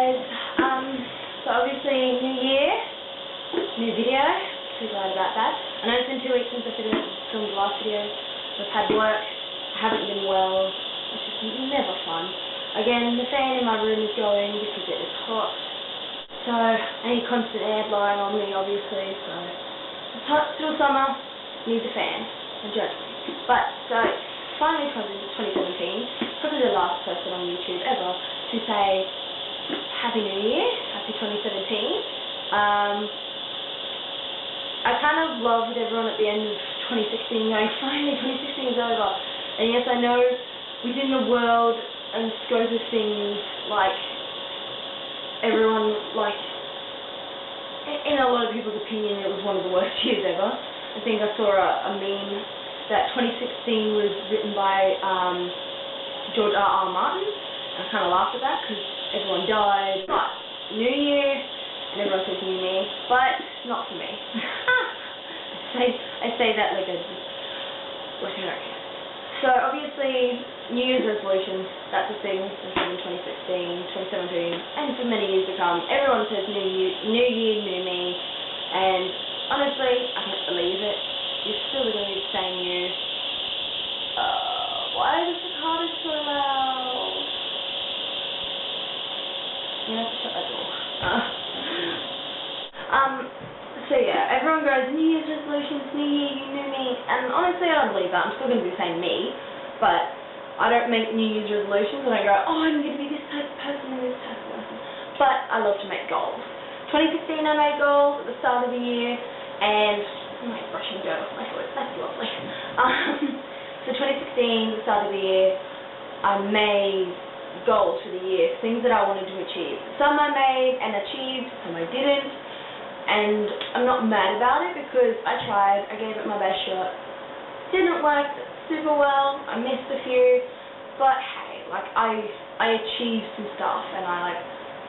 guys. So obviously new year, new video. Too glad about that. I know it's been 2 weeks since I filmed the last video. I've had work, I haven't been well, which is never fun. Again, the fan in my room is going because it is hot. So I need constant air blowing on me obviously, so it's hot, still summer, need the fan. And judge me. But so finally comes into 2017, probably the last person on YouTube ever to say Happy New Year, Happy 2017. I kind of loved everyone at the end of 2016 going, finally 2016 is over. And yes, I know within the world and scope of things, like, everyone, like, in a lot of people's opinion, it was one of the worst years ever. I think I saw a meme that 2016 was written by George R.R. Martin. I kind of laughed at that because everyone died. But New Year, and everyone says new me, but not for me. I say that like a hurricane. So obviously, New Year's resolutions, that's a thing in 2016, 2017, and for many years to come. Everyone says new year, new me, and honestly, I can't believe it. You're still going to be saying you. Why is the car so loud? You have to shut that door. So yeah, everyone goes, New Year's resolutions, New Year, you knew me, and honestly I don't believe that. I'm still going to be saying me, but I don't make New Year's resolutions and I go, oh, I'm going to be this type of person and this type of person. But I love to make goals. 2015 I made goals at the start of the year, and I'm like brushing dirt off my foot, that's lovely. So 2016, the start of the year, I made goals for the year, things that I wanted to achieve. Some I made and achieved, some I didn't. And I'm not mad about it because I tried, I gave it my best shot. Didn't work super well, I missed a few, but hey, like I achieved some stuff and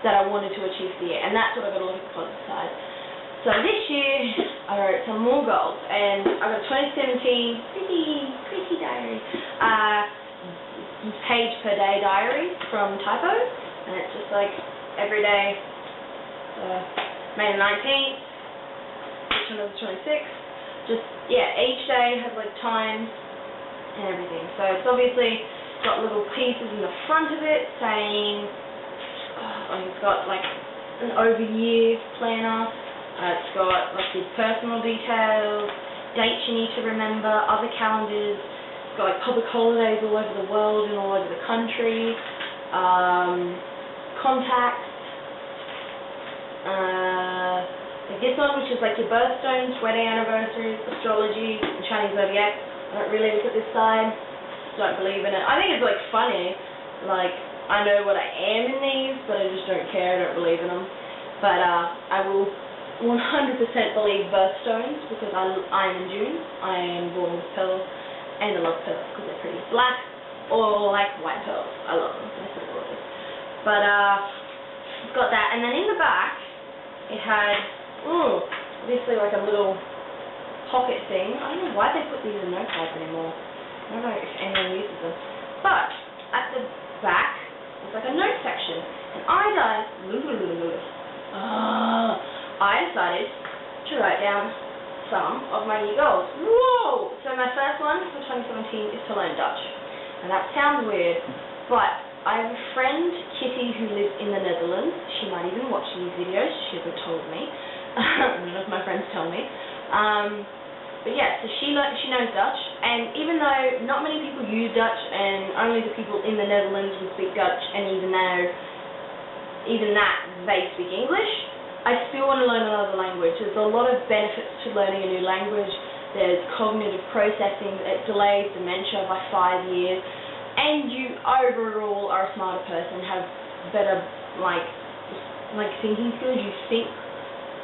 that I wanted to achieve for the year, and that's what I've got to look at the positive side. So this year, I wrote some more goals, and I got 2017 pretty diary, page per day diary from Typo, and it's just like every day. May the 19th, which one was the 26th, just, yeah, each day has like times and everything. So it's obviously got little pieces in the front of it saying, it's got like an over-year planner, it's got like the personal details, dates you need to remember, other calendars, it's got like public holidays all over the world and all over the country, contacts, like this one, which is like your birthstones, wedding anniversaries, astrology, and Chinese zodiac. I don't really look at this side, don't believe in it. I think it's like funny, like I know what I am in these, but I just don't care, I don't believe in them. But I will 100% believe birthstones because I'm in June. I am born with pearls, and I love pearls because they're pretty. Black or like white pearls, I love them, they're so gorgeous. But it's got that, and then in the back, it had, obviously like a little pocket thing. I don't know why they put these in notepads anymore. I don't know if anyone uses them. But at the back, it's like a note section. And I decided to write down some of my new goals. Whoa! So my first one for 2017 is to learn Dutch. And that sounds weird, but I have a friend, Kitty, who lives in the Netherlands. She might even watch these videos. She ever told me. None of my friends tell me. But yeah, so she knows Dutch. And even though not many people use Dutch, and only the people in the Netherlands will speak Dutch, and even that they speak English, I still want to learn another language. There's a lot of benefits to learning a new language. There's cognitive processing. It delays dementia by 5 years. And you overall are a smarter person, have better like thinking skills. You think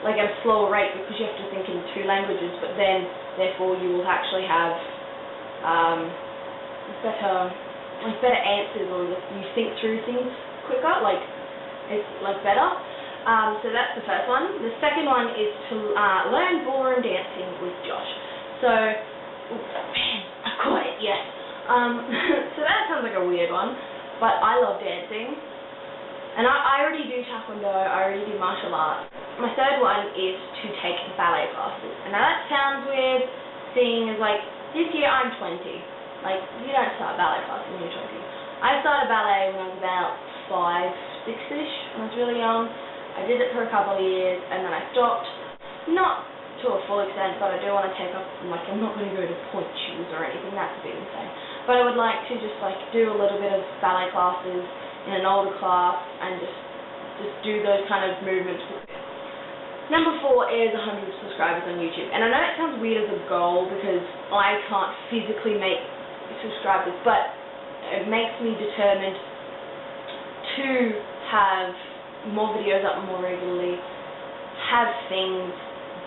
like at a slower rate because you have to think in 2 languages, but then therefore you will actually have better answers, or you think through things quicker. Like it's like better. So that's the first one. The second one is to learn ballroom dancing with Josh. So man, I caught it. Yes. So that sounds like a weird one, but I love dancing, And I already do taekwondo, I already do martial arts. My third one is to take ballet classes. And now that sounds weird, seeing as like, this year I'm 20. Like, you don't start ballet classes when you're 20. I started ballet when I was about 5, 6-ish, when I was really young. I did it for a couple of years, and then I stopped. Not to a full extent, but I do want to take up, like, I'm not going to go to point shoes or anything, that's a bit insane. But I would like to just, like, do a little bit of ballet classes in an older class and just do those kind of movements. Number 4 is 100 subscribers on YouTube. And I know it sounds weird as a goal because I can't physically make subscribers, but it makes me determined to have more videos up more regularly, have things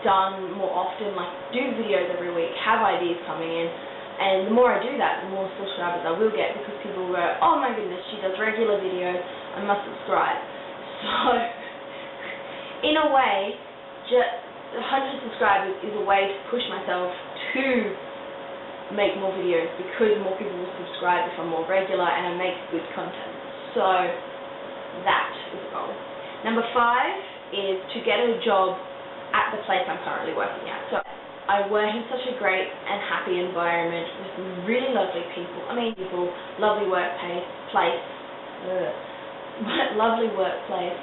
done more often, like do videos every week, have ideas coming in. And the more I do that, the more subscribers I will get because people will go, oh my goodness, she does regular videos, I must subscribe. So, in a way, just 100 subscribers is a way to push myself to make more videos because more people will subscribe if I'm more regular and I make good content. So, that is a goal. Number 5 is to get a job at the place I'm currently working at. So, I work in such a great and happy environment with really lovely people. Lovely workplace, lovely workplace,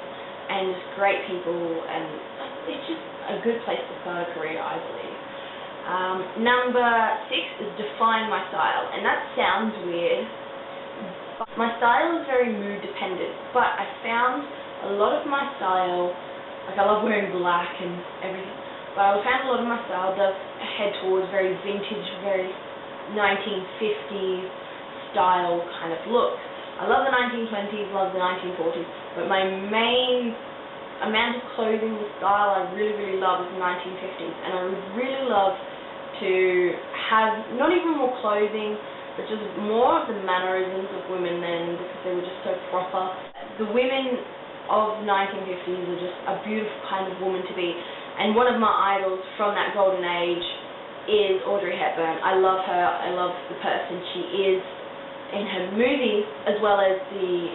and just great people, and it's just a good place to start a career, I believe. Number 6 is define my style, and that sounds weird. My style is very mood dependent, but I found a lot of my style, like I love wearing black and everything, but I found a lot of my style does head towards very vintage, very 1950s style kind of look. I love the 1920s, love the 1940s, but my main amount of clothing, the style I really, really love is the 1950s, and I would really love to have not even more clothing, but just more of the mannerisms of women then, because they were just so proper. The women of the 1950s are just a beautiful kind of woman to be, and one of my idols from that golden age is Audrey Hepburn. I love her, I love the person she is in her movies, as well as the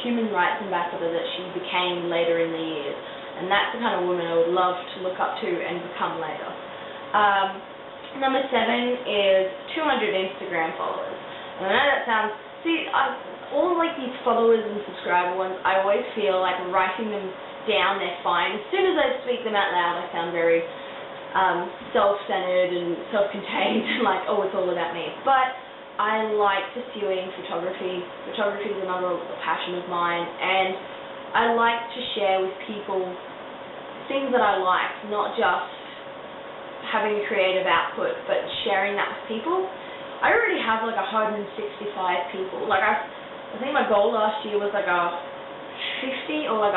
human rights ambassador that she became later in the years. And that's the kind of woman I would love to look up to and become later. Number 7 is 200 Instagram followers. And I know that sounds, all these followers and subscriber ones, I always feel like writing them down, they're fine. As soon as I speak them out loud, I sound very self-centered and self-contained, and like, oh, it's all about me. But I like pursuing photography. Photography is another passion of mine, and I like to share with people things that I like, not just having a creative output, but sharing that with people. I already have 165 people. I think my goal last year was 50 or 100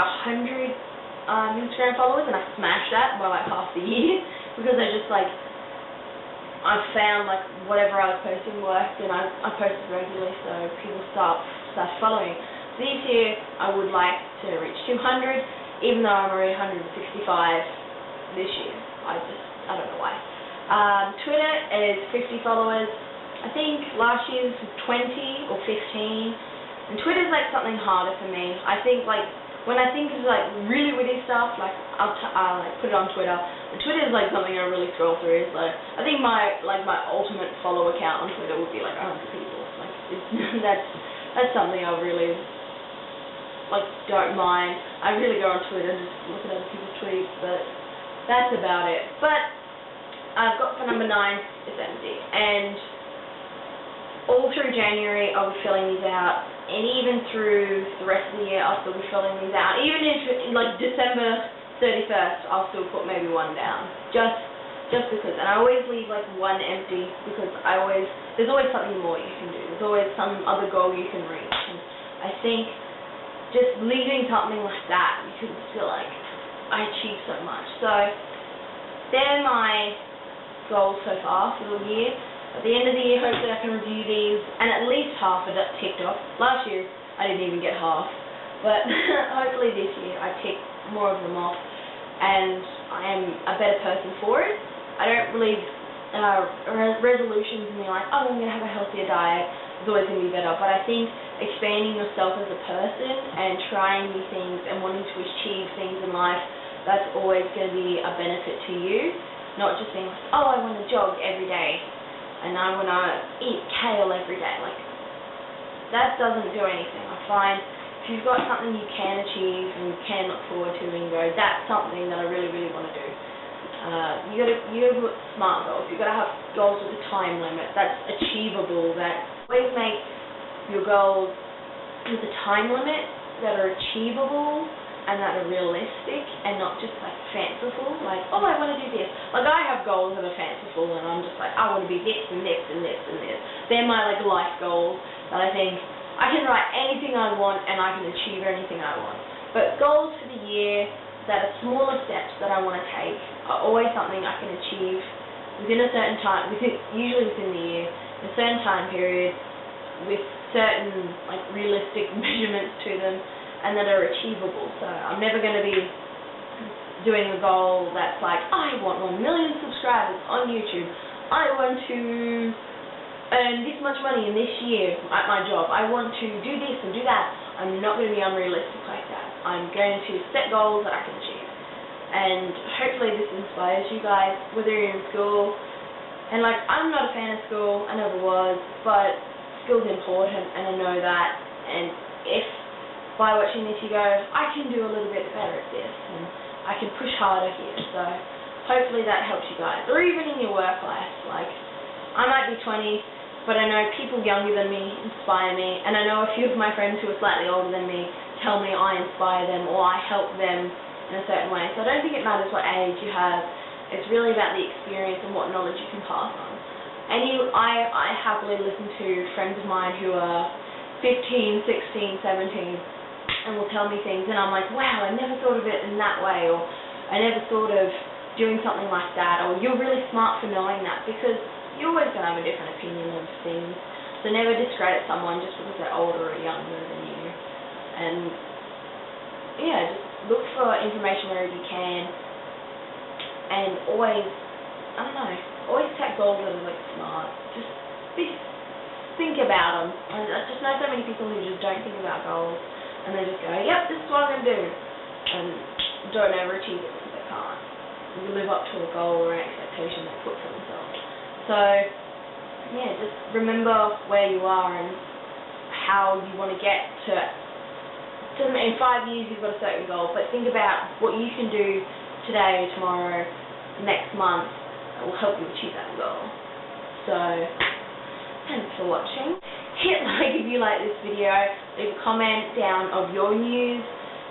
Instagram followers, and I smashed that by half the year because I found whatever I was posting worked, and I posted regularly, so people start following. So this year I would like to reach 200, even though I'm already 165 this year. I don't know why. Twitter is 50 followers. I think last year's was 20 or 15, and Twitter's something harder for me. I think when I think of really witty stuff, I'll put it on Twitter. And Twitter is something I really scroll through. So I think my ultimate follow account on Twitter would be 100 people. That's something I really don't mind. I really go on Twitter and just look at other people's tweets, but that's about it. But I've got for number 9, it's empty, and all through January I'll be filling these out, and even through the rest of the year I'll still be filling these out. Even if December 31st I'll still put maybe one down, just because. And I always leave one empty because there's always something more you can do. There's always some other goal you can reach, and I think just leaving something like that, you can just feel I achieved so much. So they're my goals so far for the year. At the end of the year, hopefully I can review these, and at least half of it ticked off. Last year, I didn't even get half, but hopefully this year I tick more of them off, and I am a better person for it. I don't believe resolutions in me oh, I'm going to have a healthier diet. is always going to be better. But I think expanding yourself as a person and trying new things and wanting to achieve things in life, that's always going to be a benefit to you. Not just being like, oh, I want to jog every day and I want to eat kale every day. Like, that doesn't do anything. I find if you've got something you can achieve and you can look forward to and go, that's something that I really, really want to do. You gotta put smart goals. You gotta have goals with a time limit that's achievable. That always make your goals with a time limit that are achievable and that are realistic and not just like fanciful. Like, oh, I want to do this. Like, I have goals that are fanciful and I'm just like, I want to be this and this and this and this. They're my like life goals that I think I can write anything I want and I can achieve anything I want. But goals for the year that are smaller steps that I want to take are always something I can achieve within a certain time, usually within the year, in a certain time period, with certain like realistic measurements to them, and that are achievable. So I'm never going to be doing a goal that's like, I want 1 million subscribers on YouTube. I want to earn this much money in this year at my job. I want to do this and do that. I'm not going to be unrealistic like that. I'm going to set goals that I can achieve. And hopefully this inspires you guys, whether you're in school. And like, I'm not a fan of school, I never was, but school's important and I know that. And if by watching this you go, I can do a little bit better at this and I can push harder here. So hopefully that helps you guys. Or even in your work life. Like, I might be 20, but I know people younger than me inspire me, and I know a few of my friends who are slightly older than me tell me I inspire them or I help them in a certain way. So I don't think it matters what age you have. It's really about the experience and what knowledge you can pass on. And I happily listen to friends of mine who are 15, 16, 17 and will tell me things and I'm like, wow, I never thought of it in that way, or I never thought of doing something like that, or you're really smart for knowing that, because you're always going to have a different opinion of things. So never discredit someone just because they're older or younger than you. And yeah, just look for information wherever you can, and always, I don't know, always take goals that are like smart. Just think about them. I just know so many people who just don't think about goals, and they just go, yep, this is what I'm going to do, and don't ever achieve it because they can't. You live up to a goal or an expectation they put for themselves. So yeah, just remember where you are and how you want to get to. In 5 years you've got a certain goal, but think about what you can do today, tomorrow, next month that will help you achieve that goal. So, thanks for watching. Hit like if you like this video. Leave a comment down of your news,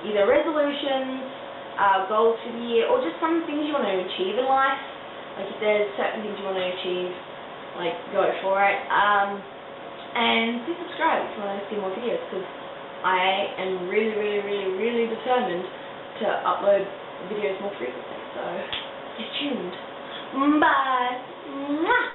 either resolutions, goals for the year, or just some things you want to achieve in life. Like if there's certain things you want to achieve, like go for it. And please subscribe if you want to see more videos, because I am really, really, really, really determined to upload videos more frequently, so stay tuned. Bye!